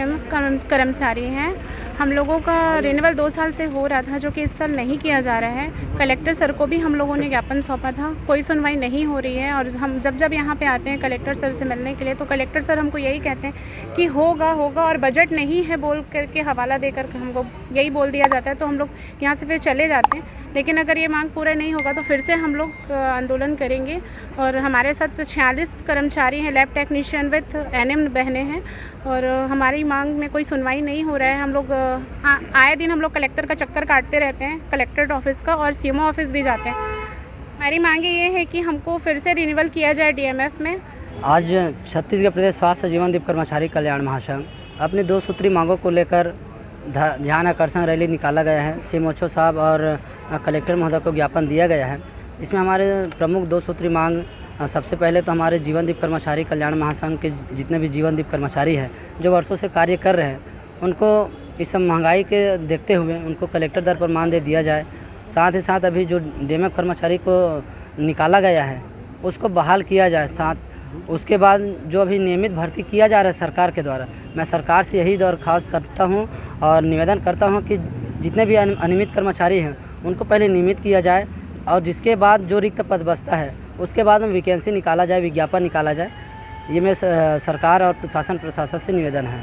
DMF कर्मचारी हैं। हम लोगों का रिन्यूअल 2 साल से हो रहा था, जो कि इस साल नहीं किया जा रहा है। कलेक्टर सर को भी हम लोगों ने ज्ञापन सौंपा था, कोई सुनवाई नहीं हो रही है। और हम जब यहाँ पे आते हैं कलेक्टर सर से मिलने के लिए, तो कलेक्टर सर हमको यही कहते हैं कि होगा और बजट नहीं है बोल करके हवाला देकर हमको यही बोल दिया जाता है। तो हम लोग यहाँ से फिर चले जाते हैं। लेकिन अगर ये मांग पूरा नहीं होगा तो फिर से हम लोग आंदोलन करेंगे। और हमारे साथ 46 कर्मचारी हैं, लैब टेक्नीशियन विथ एनएम बहनें हैं। और हमारी मांग में कोई सुनवाई नहीं हो रहा है। हम लोग आए दिन हम लोग कलेक्टर का चक्कर काटते रहते हैं, कलेक्ट्रेट ऑफिस का, और सीएमओ ऑफिस भी जाते हैं। हमारी मांगे ये है कि हमको फिर से रिन्यूअल किया जाए डीएमएफ में। आज छत्तीसगढ़ प्रदेश स्वास्थ्य जीवनदीप कर्मचारी कल्याण महासंघ अपनी 2 सूत्री मांगों को लेकर ध्यान आकर्षण रैली निकाला गया है। सीएमओ साहब और कलेक्टर महोदय को ज्ञापन दिया गया है। इसमें हमारे प्रमुख 2 सूत्री मांग, सबसे पहले तो हमारे जीवनदीप कर्मचारी कल्याण महासंघ के जितने भी जीवनदीप कर्मचारी हैं जो वर्षों से कार्य कर रहे हैं, उनको इस सब महंगाई के देखते हुए उनको कलेक्टर दर पर मानदेय दिया जाए। साथ ही साथ अभी जो डीएमएफ कर्मचारी को निकाला गया है उसको बहाल किया जाए। साथ उसके बाद जो अभी नियमित भर्ती किया जा रहा है सरकार के द्वारा, मैं सरकार से यही दरख्वास्त करता हूँ और निवेदन करता हूँ कि जितने भी अनियमित कर्मचारी हैं उनको पहले नियमित किया जाए, और जिसके बाद जो रिक्त पद बचता है उसके बाद में वैकेंसी निकाला जाए, विज्ञापन निकाला जाए। ये मेरे सरकार और प्रशासन से निवेदन है।